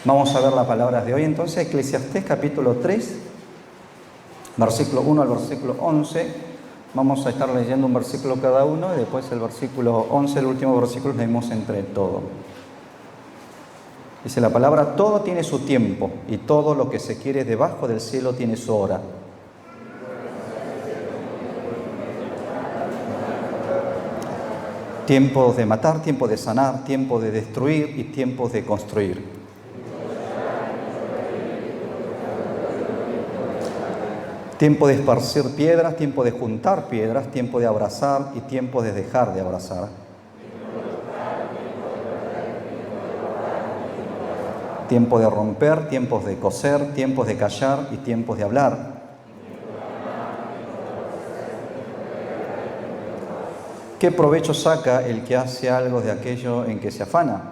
Vamos a ver la palabra de hoy. Entonces, Eclesiastés capítulo 3, versículo 1 al versículo 11. Vamos a estar leyendo un versículo cada uno y después el versículo 11, el último versículo, leemos entre todo. Dice la palabra: todo tiene su tiempo y todo lo que se quiere debajo del cielo tiene su hora. Tiempos de matar, tiempo de sanar, tiempo de destruir y tiempos de construir. Tiempo de esparcir piedras, tiempo de juntar piedras, tiempo de abrazar y tiempo de dejar de abrazar. Tiempo de romper, tiempos de coser, tiempos de callar y tiempos de hablar. ¿Qué provecho saca el que hace algo de aquello en que se afana?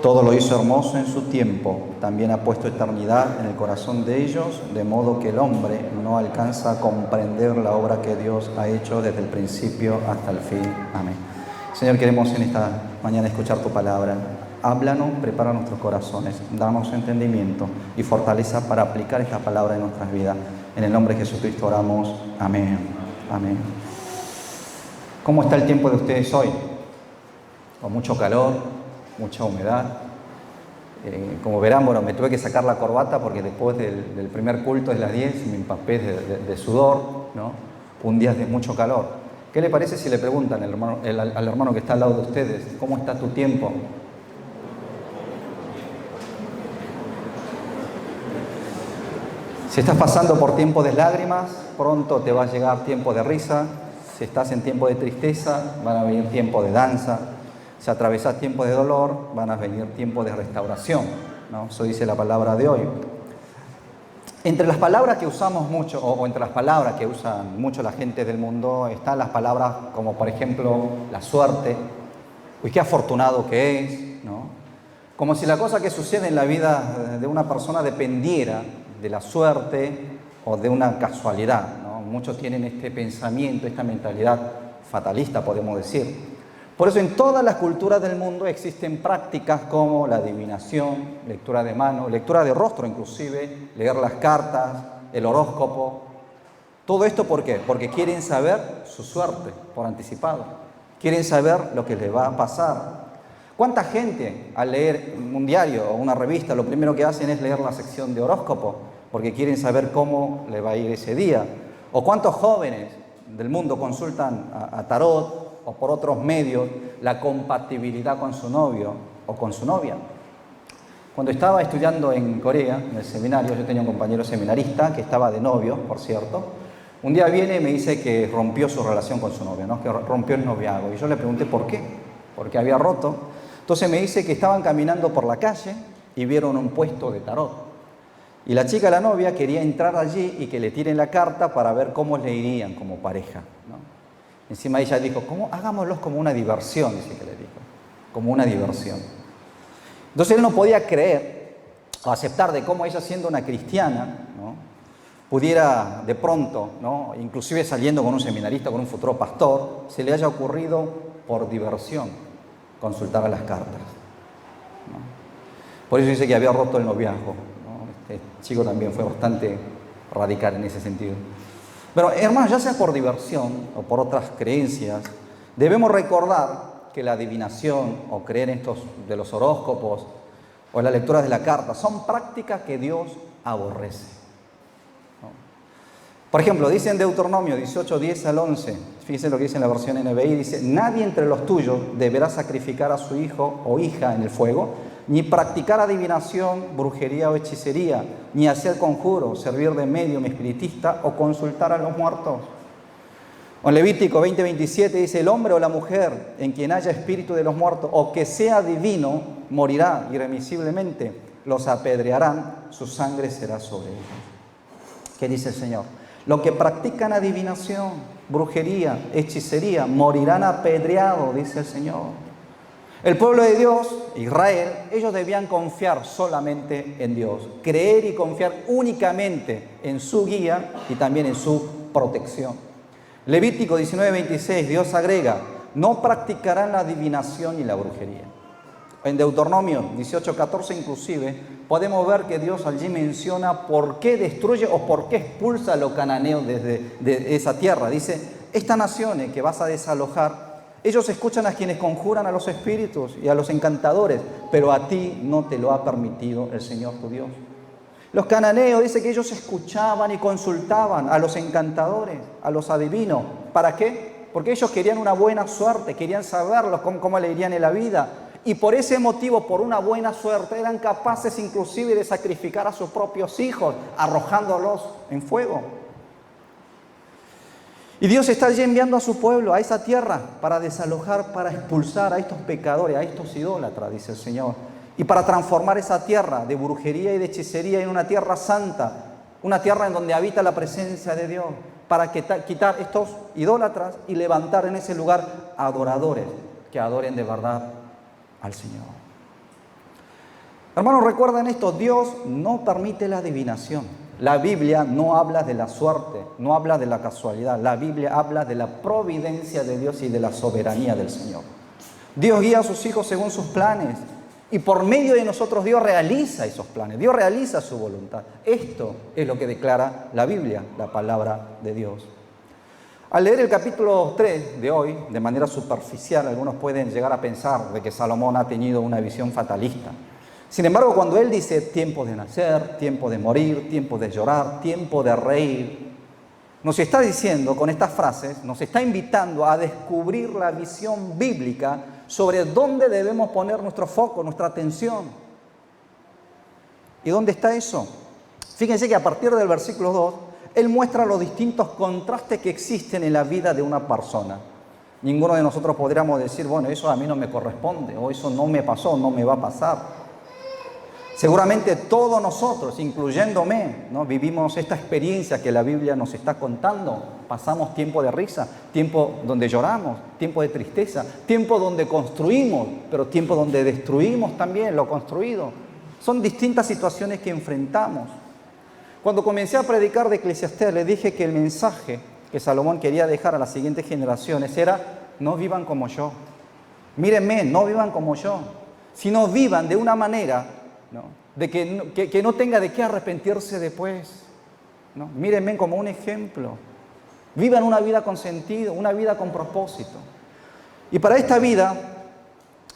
Todo lo hizo hermoso en su tiempo, también ha puesto eternidad en el corazón de ellos, de modo que el hombre no alcanza a comprender la obra que Dios ha hecho desde el principio hasta el fin. Amén. Señor, queremos en esta mañana escuchar tu palabra. Háblanos, prepara nuestros corazones, danos entendimiento y fortaleza para aplicar esta palabra en nuestras vidas. En el nombre de Jesucristo oramos. Amén. Amén. ¿Cómo está el tiempo de ustedes hoy? Con mucho calor, mucha humedad. Como verán, bueno, me tuve que sacar la corbata porque después del primer culto de las 10 me empapé de sudor, ¿no? Un día de mucho calor. ¿Qué le parece si le preguntan al hermano que está al lado de ustedes: ¿cómo está tu tiempo? Si estás pasando por tiempo de lágrimas, pronto te va a llegar tiempo de risa. Si estás en tiempo de tristeza, van a venir tiempo de danza. Si atravesás tiempos de dolor, van a venir tiempos de restauración, ¿no? Eso dice la palabra de hoy. Entre las palabras que usamos mucho, o entre las palabras que usan mucho la gente del mundo, están las palabras como, por ejemplo, la suerte. Uy, qué afortunado que es, ¿no? Como si la cosa que sucede en la vida de una persona dependiera de la suerte o de una casualidad, ¿no? Muchos tienen este pensamiento, esta mentalidad fatalista, podemos decir. Por eso en todas las culturas del mundo existen prácticas como la adivinación, lectura de mano, lectura de rostro inclusive, leer las cartas, el horóscopo. Todo esto ¿por qué? Porque quieren saber su suerte por anticipado. Quieren saber lo que les va a pasar. ¿Cuánta gente al leer un diario o una revista lo primero que hacen es leer la sección de horóscopo? Porque quieren saber cómo le va a ir ese día. ¿O cuántos jóvenes del mundo consultan a tarot o por otros medios la compatibilidad con su novio o con su novia? Cuando estaba estudiando en Corea, en el seminario, yo tenía un compañero seminarista que estaba de novio, por cierto. Un día viene y me dice que rompió su relación con su novia, ¿no? Que rompió el noviazgo. Y yo le pregunté por qué, porque había roto. Entonces me dice que estaban caminando por la calle y vieron un puesto de tarot. Y la chica, la novia, quería entrar allí y que le tiren la carta para ver cómo le irían como pareja, ¿no? Encima ella dijo: ¿cómo? Hagámoslos como una diversión, dice que le dijo, como una diversión. Entonces él no podía creer o aceptar de cómo ella, siendo una cristiana, ¿no?, pudiera de pronto, ¿no?, inclusive saliendo con un seminarista, con un futuro pastor, se le haya ocurrido por diversión consultar a las cartas, ¿no? Por eso dice que había roto el noviazgo, ¿no? Este chico también fue bastante radical en ese sentido. Pero hermanos, ya sea por diversión o por otras creencias, debemos recordar que la adivinación o creer en estos de los horóscopos o la lectura de la carta son prácticas que Dios aborrece, ¿no? Por ejemplo, dice en Deuteronomio 18, 10 al 11, fíjense lo que dice en la versión NBI, dice: nadie entre los tuyos deberá sacrificar a su hijo o hija en el fuego, ni practicar adivinación, brujería o hechicería, ni hacer conjuros, servir de medium espiritista o consultar a los muertos. O en Levítico 20:27 dice: el hombre o la mujer en quien haya espíritu de los muertos o que sea divino morirá irremisiblemente, los apedrearán, su sangre será sobre ellos. ¿Qué dice el Señor? Los que practican adivinación, brujería, hechicería, morirán apedreados, dice el Señor. El pueblo de Dios, Israel, ellos debían confiar solamente en Dios, creer y confiar únicamente en su guía y también en su protección. Levítico 19:26, Dios agrega: no practicarán la adivinación y la brujería. En Deuteronomio 18:14 inclusive podemos ver que Dios allí menciona por qué destruye o por qué expulsa a los cananeos de esa tierra. Dice, estas naciones que vas a desalojar, ellos escuchan a quienes conjuran a los espíritus y a los encantadores, pero a ti no te lo ha permitido el Señor tu Dios. Los cananeos, dice que ellos escuchaban y consultaban a los encantadores, a los adivinos. ¿Para qué? Porque ellos querían una buena suerte, querían saberlo, cómo le irían en la vida. Y por ese motivo, por una buena suerte, eran capaces inclusive de sacrificar a sus propios hijos, arrojándolos en fuego. Y Dios está allí enviando a su pueblo, a esa tierra, para desalojar, para expulsar a estos pecadores, a estos idólatras, dice el Señor. Y para transformar esa tierra de brujería y de hechicería en una tierra santa, una tierra en donde habita la presencia de Dios, para quitar estos idólatras y levantar en ese lugar adoradores que adoren de verdad al Señor. Hermanos, recuerden esto, Dios no permite la adivinación. La Biblia no habla de la suerte, no habla de la casualidad. La Biblia habla de la providencia de Dios y de la soberanía del Señor. Dios guía a sus hijos según sus planes. Y por medio de nosotros Dios realiza esos planes, Dios realiza su voluntad. Esto es lo que declara la Biblia, la palabra de Dios. Al leer el capítulo 3 de hoy, de manera superficial, algunos pueden llegar a pensar de que Salomón ha tenido una visión fatalista. Sin embargo, cuando él dice tiempo de nacer, tiempo de morir, tiempo de llorar, tiempo de reír, nos está diciendo con estas frases, nos está invitando a descubrir la visión bíblica sobre dónde debemos poner nuestro foco, nuestra atención. ¿Y dónde está eso? Fíjense que a partir del versículo 2, él muestra los distintos contrastes que existen en la vida de una persona. Ninguno de nosotros podríamos decir, bueno, eso a mí no me corresponde, o eso no me pasó, no me va a pasar. Seguramente todos nosotros, incluyéndome, ¿no?, vivimos esta experiencia que la Biblia nos está contando. Pasamos tiempo de risa, tiempo donde lloramos, tiempo de tristeza, tiempo donde construimos, pero tiempo donde destruimos también lo construido. Son distintas situaciones que enfrentamos. Cuando comencé a predicar de Eclesiastés, le dije que el mensaje que Salomón quería dejar a las siguientes generaciones era: no vivan como yo. Mírenme, no vivan como yo, sino vivan de una manera, ¿no?, de que no tenga de qué arrepentirse después, ¿no? Mírenme como un ejemplo. Vivan una vida con sentido, una vida con propósito. Y para esta vida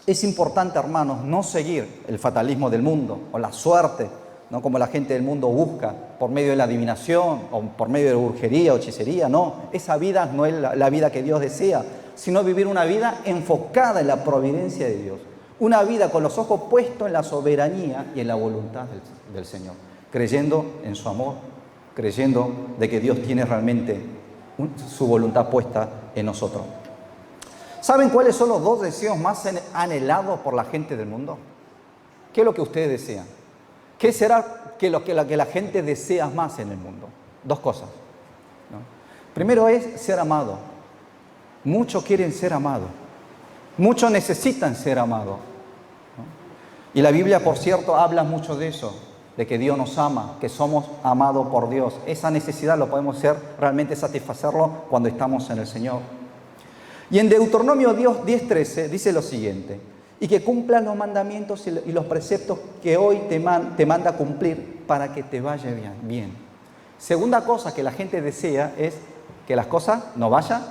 es importante, hermanos, no seguir el fatalismo del mundo o la suerte, ¿no?, como la gente del mundo busca por medio de la adivinación o por medio de brujería o hechicería. No, esa vida no es la vida que Dios desea, sino vivir una vida enfocada en la providencia de Dios. Una vida con los ojos puestos en la soberanía y en la voluntad del Señor, creyendo en su amor, creyendo de que Dios tiene realmente su voluntad puesta en nosotros. ¿Saben cuáles son los dos deseos más anhelados por la gente del mundo? ¿Qué es lo que ustedes desean? ¿Qué será lo que la gente desea más en el mundo? Dos cosas, ¿no? Primero es ser amado. Muchos quieren ser amados. Muchos necesitan ser amados, ¿no? Y la Biblia, por cierto, habla mucho de eso, de que Dios nos ama, que somos amados por Dios. Esa necesidad lo podemos realmente satisfacerlo cuando estamos en el Señor. Y en Deuteronomio 10:13 dice lo siguiente: y que cumplas los mandamientos y los preceptos que hoy te manda cumplir para que te vaya bien. Segunda cosa que la gente desea es que las cosas nos vayan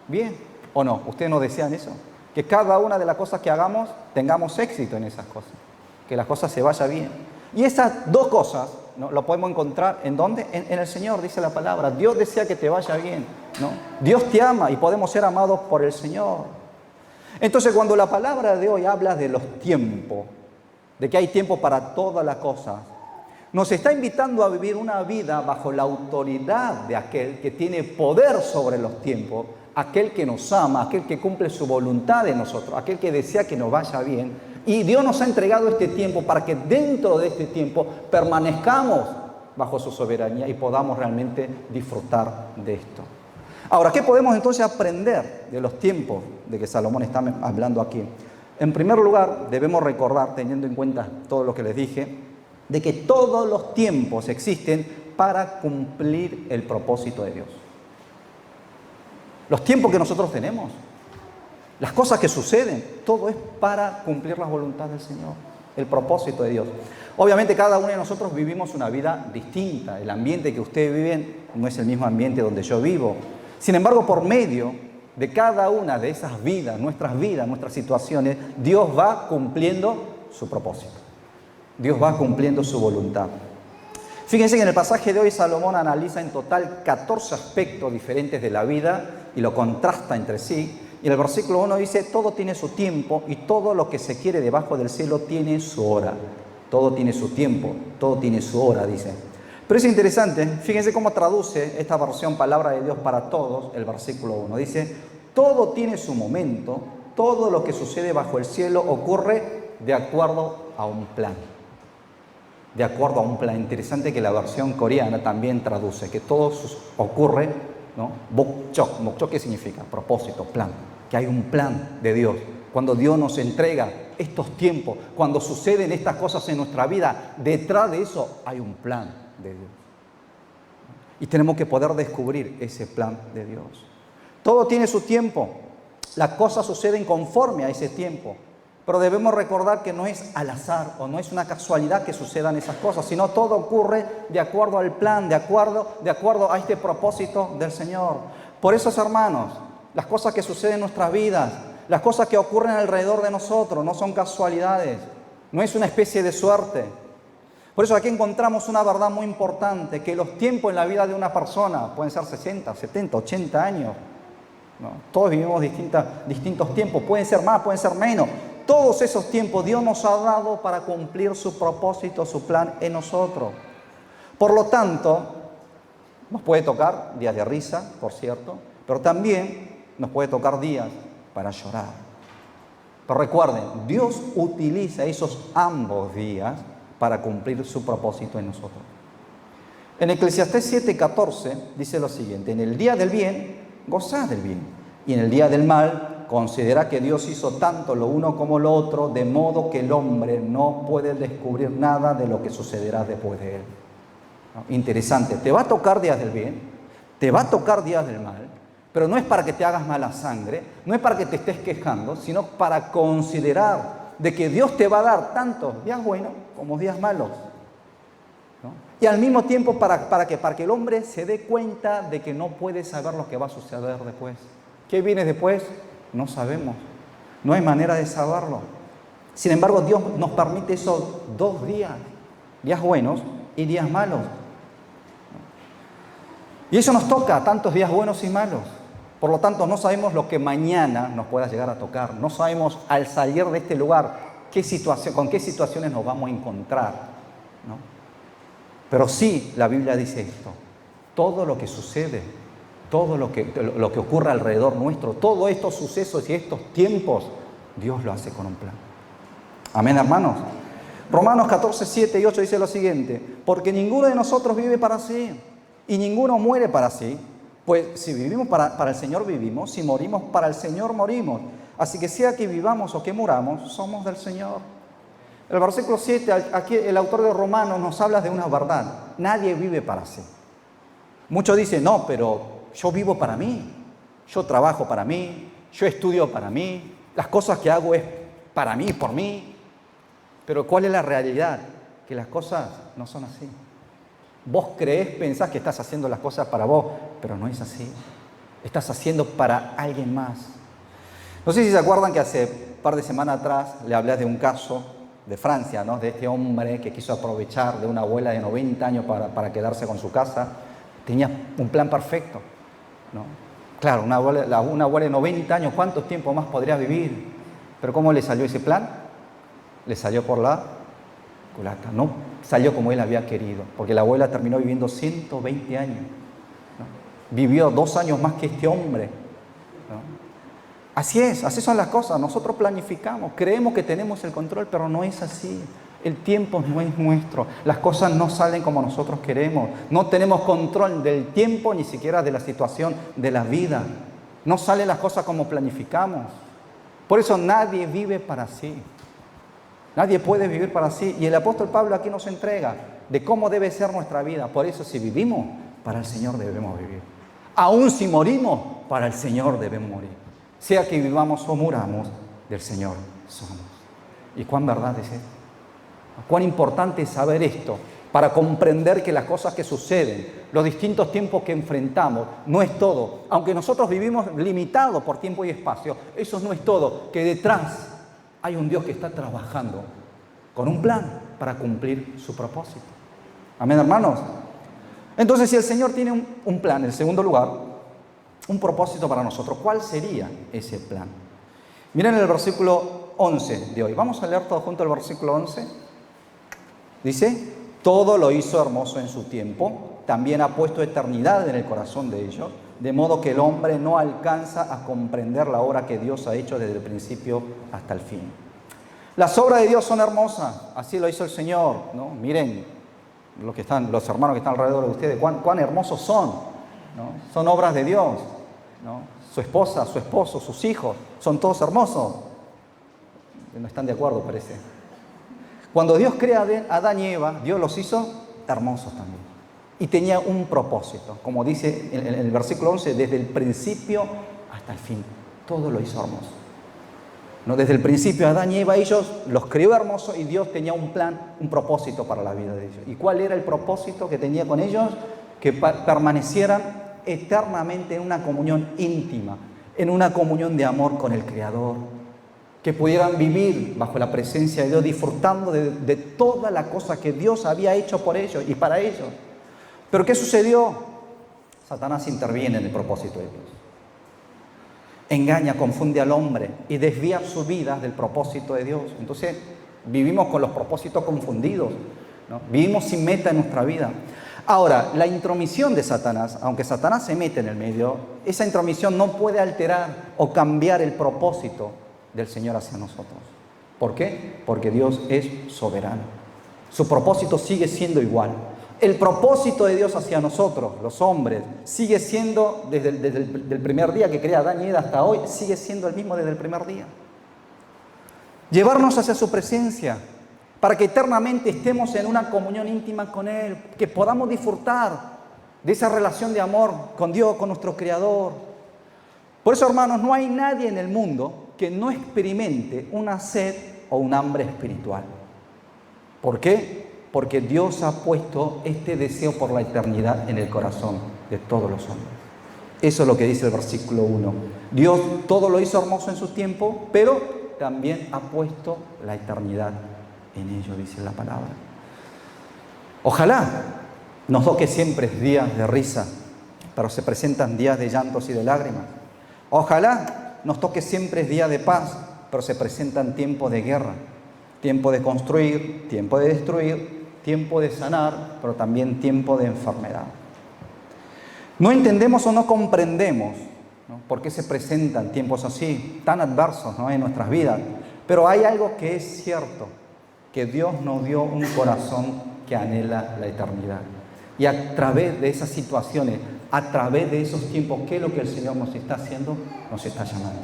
bien, ¿o no? ¿Ustedes no desean eso? Que cada una de las cosas que hagamos tengamos éxito en esas cosas, que las cosas se vayan bien. Y esas dos cosas, ¿no?, lo podemos encontrar ¿en dónde? En el Señor, dice la palabra. Dios desea que te vaya bien, ¿no? Dios te ama y podemos ser amados por el Señor. Entonces, cuando la palabra de hoy habla de los tiempos, de que hay tiempo para todas las cosas, nos está invitando a vivir una vida bajo la autoridad de aquel que tiene poder sobre los tiempos, aquel que nos ama, aquel que cumple su voluntad en nosotros, aquel que desea que nos vaya bien. Y Dios nos ha entregado este tiempo para que dentro de este tiempo permanezcamos bajo su soberanía y podamos realmente disfrutar de esto. Ahora, ¿qué podemos entonces aprender de los tiempos de que Salomón está hablando aquí? En primer lugar, debemos recordar, teniendo en cuenta todo lo que les dije, de que todos los tiempos existen para cumplir el propósito de Dios. Los tiempos que nosotros tenemos, Las cosas que suceden, todo es para cumplir la voluntad del Señor, el propósito de Dios. Obviamente cada uno de nosotros vivimos una vida distinta. El ambiente que ustedes viven no es el mismo ambiente donde yo vivo. Sin embargo, por medio de cada una de esas vidas, nuestras situaciones, Dios va cumpliendo su propósito. Dios va cumpliendo su voluntad. Fíjense que en el pasaje de hoy Salomón analiza en total 14 aspectos diferentes de la vida y lo contrasta entre sí. Y en el versículo 1 dice, todo tiene su tiempo y todo lo que se quiere debajo del cielo tiene su hora. Todo tiene su tiempo, todo tiene su hora, dice. Pero es interesante, fíjense cómo traduce esta versión Palabra de Dios para Todos, el versículo 1. Dice, todo tiene su momento, todo lo que sucede bajo el cielo ocurre de acuerdo a un plan. De acuerdo a un plan. Interesante que la versión coreana también traduce, que todo ocurre, ¿no? Mokchok. Mokchok, ¿qué significa? Propósito, plan. Que hay un plan de Dios. Cuando Dios nos entrega estos tiempos, cuando suceden estas cosas en nuestra vida, detrás de eso hay un plan de Dios. Y tenemos que poder descubrir ese plan de Dios. Todo tiene su tiempo. Las cosas suceden conforme a ese tiempo. Pero debemos recordar que no es al azar o no es una casualidad que sucedan esas cosas, sino todo ocurre de acuerdo al plan, de acuerdo a este propósito del Señor. Por eso, hermanos, las cosas que suceden en nuestras vidas, las cosas que ocurren alrededor de nosotros, no son casualidades, no es una especie de suerte. Por eso aquí encontramos una verdad muy importante, que los tiempos en la vida de una persona pueden ser 60, 70, 80 años. ¿No? Todos vivimos distintos tiempos, pueden ser más, pueden ser menos. Todos esos tiempos Dios nos ha dado para cumplir su propósito, su plan en nosotros. Por lo tanto, nos puede tocar días de risa, por cierto, pero también nos puede tocar días para llorar. Pero recuerden, Dios utiliza esos ambos días para cumplir su propósito en nosotros. En Eclesiastés 7:14 dice lo siguiente: en el día del bien, gozad del bien, y en el día del mal, considera que Dios hizo tanto lo uno como lo otro, de modo que el hombre no puede descubrir nada de lo que sucederá después de él. ¿No? Interesante, te va a tocar días del bien, te va a tocar días del mal, pero no es para que te hagas mala sangre, no es para que te estés quejando, sino para considerar de que Dios te va a dar tantos días buenos como días malos. ¿No? Y al mismo tiempo para que el hombre se dé cuenta de que no puede saber lo que va a suceder después. ¿Qué viene después? No sabemos, no hay manera de saberlo. Sin embargo, Dios nos permite esos 2 días, días buenos y días malos. Y eso nos toca, tantos días buenos y malos. Por lo tanto, no sabemos lo que mañana nos pueda llegar a tocar. No sabemos al salir de este lugar con qué situaciones nos vamos a encontrar, ¿no? Pero sí, la Biblia dice esto: todo lo que sucede, todo lo que ocurre alrededor nuestro, todos estos sucesos y estos tiempos, Dios lo hace con un plan. Amén, hermanos. Romanos 14, 7 y 8 dice lo siguiente: porque ninguno de nosotros vive para sí y ninguno muere para sí. Pues si vivimos para el Señor vivimos, si morimos para el Señor morimos. Así que sea que vivamos o que muramos, somos del Señor. El versículo 7, aquí el autor de Romanos nos habla de una verdad: nadie vive para sí. Muchos dicen, no, pero yo vivo para mí, yo trabajo para mí, yo estudio para mí, las cosas que hago es para mí, por mí. Pero ¿cuál es la realidad? Que las cosas no son así. Vos pensás que estás haciendo las cosas para vos, pero no es así. Estás haciendo para alguien más. No sé si se acuerdan que hace un par de semanas atrás le hablé de un caso de Francia, ¿no? De este hombre que quiso aprovechar de una abuela de 90 años para quedarse con su casa. Tenía un plan perfecto, ¿no? Claro, una abuela de 90 años, ¿cuántos tiempos más podría vivir? Pero ¿cómo le salió ese plan? Le salió por la culata, no salió como él había querido, porque la abuela terminó viviendo 120 años, ¿no? Vivió 2 años más que este hombre, ¿no? Así son las cosas. Nosotros planificamos, creemos que tenemos el control, pero no es así. El tiempo no es nuestro, las cosas no salen como nosotros queremos, no tenemos control del tiempo ni siquiera de la situación de la vida, no salen las cosas como planificamos. Por eso nadie vive para sí, nadie puede vivir para sí. Y el apóstol Pablo aquí nos entrega de cómo debe ser nuestra vida. Por eso, si vivimos, para el Señor debemos vivir. Aún si morimos, para el Señor debemos morir. sea que vivamos o muramos, del Señor somos. ¿Y cuán verdad es esto? Cuán importante es saber esto para comprender que las cosas que suceden, los distintos tiempos que enfrentamos, no es todo. Aunque nosotros vivimos limitados por tiempo y espacio, eso no es todo. Que detrás hay un Dios que está trabajando con un plan para cumplir su propósito. Amén, hermanos. Entonces, si el Señor tiene un plan, en segundo lugar, un propósito para nosotros, ¿cuál sería ese plan? Miren el versículo 11 de hoy. Vamos a leer todos juntos el versículo 11. Dice: todo lo hizo hermoso en su tiempo, también ha puesto eternidad en el corazón de ellos, de modo que el hombre no alcanza a comprender la obra que Dios ha hecho desde el principio hasta el fin. Las obras de Dios son hermosas, así lo hizo el Señor, ¿no? Miren los hermanos que están alrededor de ustedes, cuán hermosos son, ¿no? Son obras de Dios, ¿no? Su esposa, su esposo, sus hijos, son todos hermosos. No están de acuerdo, parece. Cuando Dios crea a Adán y Eva, Dios los hizo hermosos también. Y tenía un propósito, como dice en el versículo 11, desde el principio hasta el fin. Todo lo hizo hermoso. ¿No? Desde el principio Adán y Eva, ellos los creó hermosos y Dios tenía un plan, un propósito para la vida de ellos. ¿Y cuál era el propósito que tenía con ellos? Que permanecieran eternamente en una comunión íntima, en una comunión de amor con el Creador, que pudieran vivir bajo la presencia de Dios, disfrutando de toda la cosa que Dios había hecho por ellos y para ellos. ¿Pero qué sucedió? Satanás interviene en el propósito de Dios. Engaña, confunde al hombre y desvía su vida del propósito de Dios. Entonces vivimos con los propósitos confundidos, ¿no? Vivimos sin meta en nuestra vida. Ahora, la intromisión de Satanás, aunque Satanás se mete en el medio, esa intromisión no puede alterar o cambiar el propósito del Señor hacia nosotros. ¿Por qué? Porque Dios es soberano. Su propósito sigue siendo igual. El propósito de Dios hacia nosotros, los hombres, sigue siendo desde el primer día que crea Adán y Eva hasta hoy, sigue siendo el mismo desde el primer día. Llevarnos hacia su presencia, para que eternamente estemos en una comunión íntima con Él, que podamos disfrutar de esa relación de amor con Dios, con nuestro Creador. Por eso, hermanos, no hay nadie en el mundo que no experimente una sed o un hambre espiritual. ¿Por qué? Porque Dios ha puesto este deseo por la eternidad en el corazón de todos los hombres. Eso es lo que dice el versículo 1. Dios todo lo hizo hermoso en su tiempo, pero también ha puesto la eternidad en ello, dice la palabra. Ojalá nos toque siempre días de risa, pero se presentan días de llantos y de lágrimas. Ojalá nos toque siempre días de paz, pero se presentan tiempos de guerra, tiempo de construir, tiempo de destruir, tiempo de sanar, pero también tiempo de enfermedad. No entendemos o no comprendemos, ¿no?, por qué se presentan tiempos así, tan adversos, ¿no?, en nuestras vidas. Pero hay algo que es cierto, que Dios nos dio un corazón que anhela la eternidad. Y a través de esas situaciones, a través de esos tiempos, ¿qué es lo que el Señor nos está haciendo? Nos está llamando.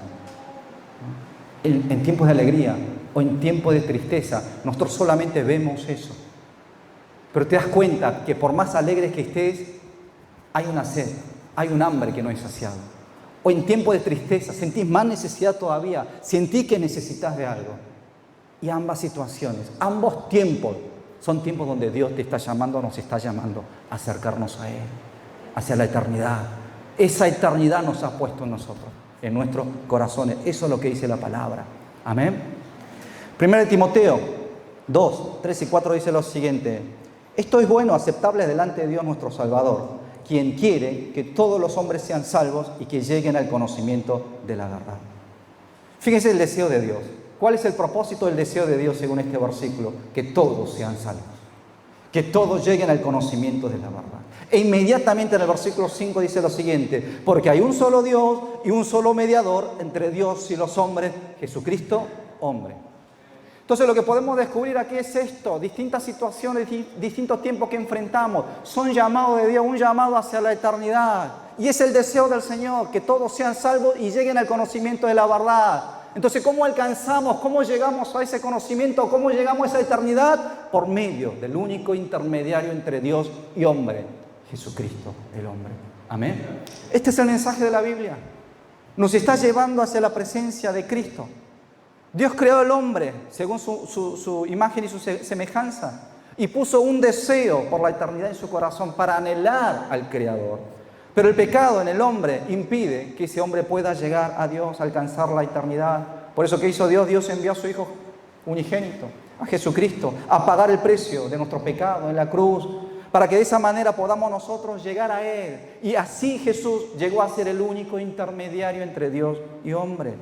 En tiempos de alegría o en tiempos de tristeza, nosotros solamente vemos eso. Pero te das cuenta que por más alegres que estés, hay una sed, hay un hambre que no es saciado. O en tiempo de tristeza, sentís más necesidad todavía, sentís que necesitas de algo. Y ambas situaciones, ambos tiempos, son tiempos donde Dios te está llamando, nos está llamando a acercarnos a Él, hacia la eternidad. Esa eternidad nos ha puesto en nosotros, en nuestros corazones. Eso es lo que dice la palabra. Amén. 1 Timoteo 2, 3 y 4 dice lo siguiente: esto es bueno, aceptable delante de Dios nuestro Salvador, quien quiere que todos los hombres sean salvos y que lleguen al conocimiento de la verdad. Fíjense el deseo de Dios. ¿Cuál es el propósito del deseo de Dios según este versículo? Que todos sean salvos, que todos lleguen al conocimiento de la verdad. E inmediatamente en el versículo 5 dice lo siguiente: porque hay un solo Dios y un solo mediador entre Dios y los hombres, Jesucristo, hombre. Entonces lo que podemos descubrir aquí es esto: distintas situaciones, distintos tiempos que enfrentamos, son llamados de Dios, un llamado hacia la eternidad. Y es el deseo del Señor, que todos sean salvos y lleguen al conocimiento de la verdad. Entonces, ¿cómo alcanzamos, cómo llegamos a ese conocimiento, cómo llegamos a esa eternidad? Por medio del único intermediario entre Dios y hombre, Jesucristo, el hombre. Amén. Este es el mensaje de la Biblia. Nos está llevando hacia la presencia de Cristo. Dios creó al hombre según su imagen y su semejanza y puso un deseo por la eternidad en su corazón para anhelar al Creador. Pero el pecado en el hombre impide que ese hombre pueda llegar a Dios, alcanzar la eternidad. Por eso, ¿qué hizo Dios? Dios envió a su Hijo unigénito, a Jesucristo, a pagar el precio de nuestro pecado en la cruz, para que de esa manera podamos nosotros llegar a Él. Y así Jesús llegó a ser el único intermediario entre Dios y hombre.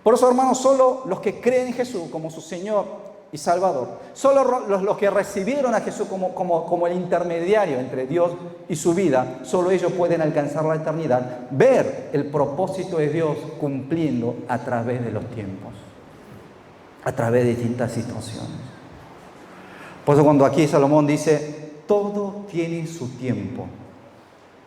Por eso, hermanos, solo los que creen en Jesús como su Señor y Salvador, solo los que recibieron a Jesús como el intermediario entre Dios y su vida, solo ellos pueden alcanzar la eternidad, ver el propósito de Dios cumpliendo a través de los tiempos, a través de distintas situaciones. Por eso cuando aquí Salomón dice, todo tiene su tiempo.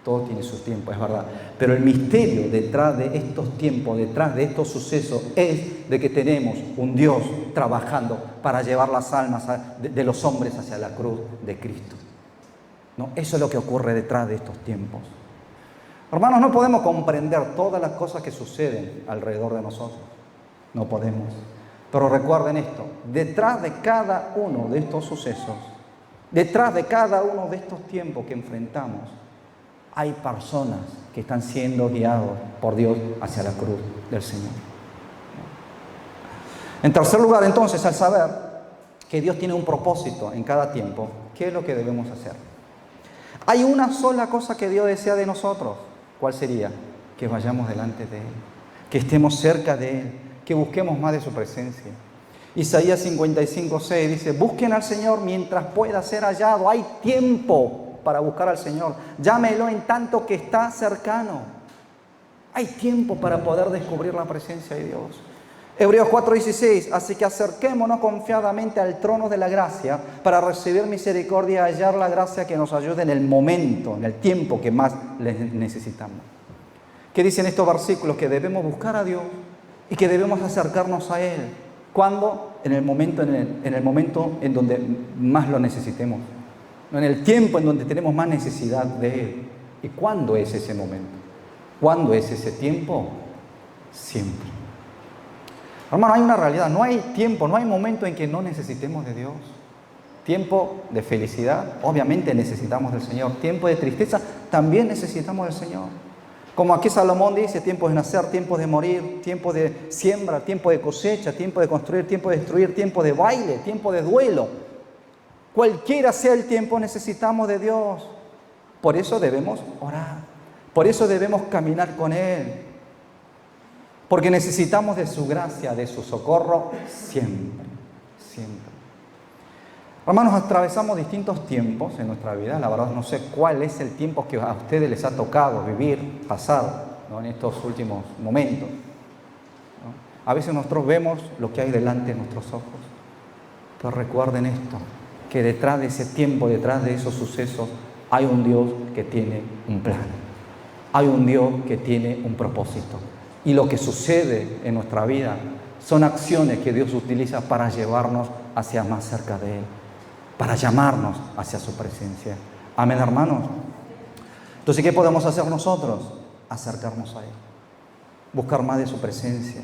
Todo tiene su tiempo, es verdad. Pero el misterio detrás de estos tiempos, detrás de estos sucesos, es de que tenemos un Dios trabajando para llevar las almas de los hombres hacia la cruz de Cristo. ¿No? Eso es lo que ocurre detrás de estos tiempos. Hermanos, no podemos comprender todas las cosas que suceden alrededor de nosotros. No podemos. Pero recuerden esto, detrás de cada uno de estos sucesos, detrás de cada uno de estos tiempos que enfrentamos, hay personas que están siendo guiados por Dios hacia la cruz del Señor. En tercer lugar, entonces, al saber que Dios tiene un propósito en cada tiempo, ¿qué es lo que debemos hacer? Hay una sola cosa que Dios desea de nosotros. ¿Cuál sería? Que vayamos delante de Él, que estemos cerca de Él, que busquemos más de su presencia. Isaías 55:6 dice, busquen al Señor mientras pueda ser hallado. Hay tiempo para buscar al Señor. Llámelo en tanto que está cercano. Hay tiempo para poder descubrir la presencia de Dios. Hebreos 4:16, así que acerquémonos confiadamente al trono de la gracia para recibir misericordia y hallar la gracia que nos ayude en el momento, en el tiempo que más necesitamos. ¿Qué dicen estos versículos? Que debemos buscar a Dios y que debemos acercarnos a Él. ¿Cuándo? En el momento en donde más lo necesitemos. En el tiempo en donde tenemos más necesidad de Él. ¿Y cuándo es ese momento? ¿Cuándo es ese tiempo? Siempre. Hermano, hay una realidad. No hay tiempo, no hay momento en que no necesitemos de Dios. Tiempo de felicidad, obviamente necesitamos del Señor. Tiempo de tristeza, también necesitamos del Señor. Como aquí Salomón dice, tiempo de nacer, tiempo de morir, tiempo de siembra, tiempo de cosecha, tiempo de construir, tiempo de destruir, tiempo de baile, tiempo de duelo. Cualquiera sea el tiempo, necesitamos de Dios. Por eso debemos orar. Por eso debemos caminar con Él. Porque necesitamos de su gracia, de su socorro, siempre, siempre. Hermanos, atravesamos distintos tiempos en nuestra vida. La verdad no sé cuál es el tiempo que a ustedes les ha tocado vivir, pasar, ¿no? En estos últimos momentos, ¿no? A veces nosotros vemos lo que hay delante de nuestros ojos. Pero recuerden esto, que detrás de ese tiempo, detrás de esos sucesos, hay un Dios que tiene un plan. Hay un Dios que tiene un propósito. Y lo que sucede en nuestra vida son acciones que Dios utiliza para llevarnos hacia más cerca de Él, para llamarnos hacia su presencia. Amén, hermanos. Entonces, ¿qué podemos hacer nosotros? Acercarnos a Él, buscar más de su presencia,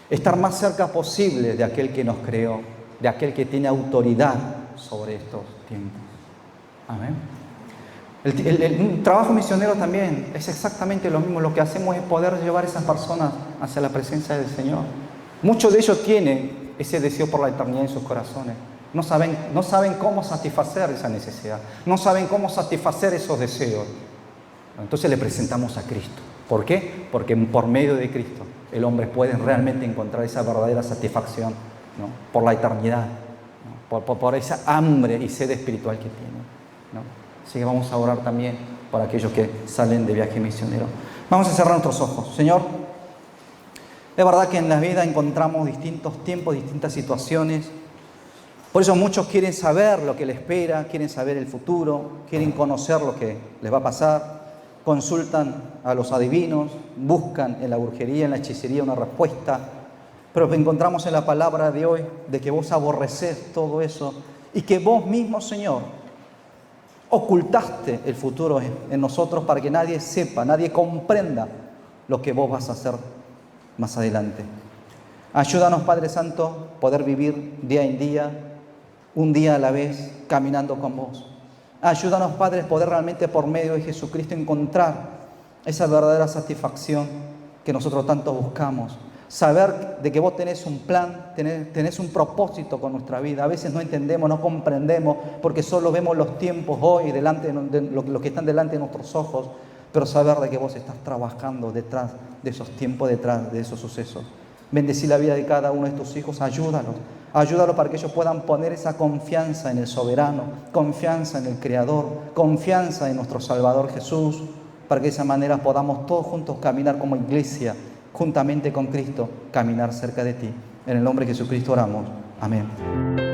estar más cerca posible de aquel que nos creó, de aquel que tiene autoridad sobre estos tiempos. Amén. El trabajo misionero también es exactamente lo mismo. Lo que hacemos es poder llevar a esas personas hacia la presencia del Señor. Muchos de ellos tienen ese deseo por la eternidad en sus corazones. No saben cómo satisfacer esa necesidad. No saben cómo satisfacer esos deseos. Entonces le presentamos a Cristo. ¿Por qué? Porque por medio de Cristo el hombre puede realmente encontrar esa verdadera satisfacción, ¿no? Por la eternidad, ¿no? por esa hambre y sed espiritual que tiene, ¿no? Así que vamos a orar también por aquellos que salen de viaje misionero. Vamos a cerrar nuestros ojos. Señor, es verdad que en la vida encontramos distintos tiempos, distintas situaciones. Por eso muchos quieren saber lo que les espera, quieren saber el futuro, quieren conocer lo que les va a pasar. Consultan a los adivinos, buscan en la brujería, en la hechicería una respuesta. Pero encontramos en la palabra de hoy de que vos aborrecés todo eso y que vos mismo, Señor, ocultaste el futuro en nosotros para que nadie sepa, nadie comprenda lo que vos vas a hacer más adelante. Ayúdanos, Padre Santo, poder vivir día en día, un día a la vez, caminando con vos. Ayúdanos, Padre, poder realmente por medio de Jesucristo encontrar esa verdadera satisfacción que nosotros tanto buscamos. Saber de que vos tenés un plan, tenés un propósito con nuestra vida. A veces no entendemos, no comprendemos, porque solo vemos los tiempos hoy, delante de lo que están delante de nuestros ojos, pero saber de que vos estás trabajando detrás de esos tiempos, detrás de esos sucesos. Bendecí la vida de cada uno de tus hijos, ayúdalos para que ellos puedan poner esa confianza en el soberano, confianza en el Creador, confianza en nuestro Salvador Jesús, para que de esa manera podamos todos juntos caminar como iglesia, juntamente con Cristo, caminar cerca de ti. En el nombre de Jesucristo oramos. Amén.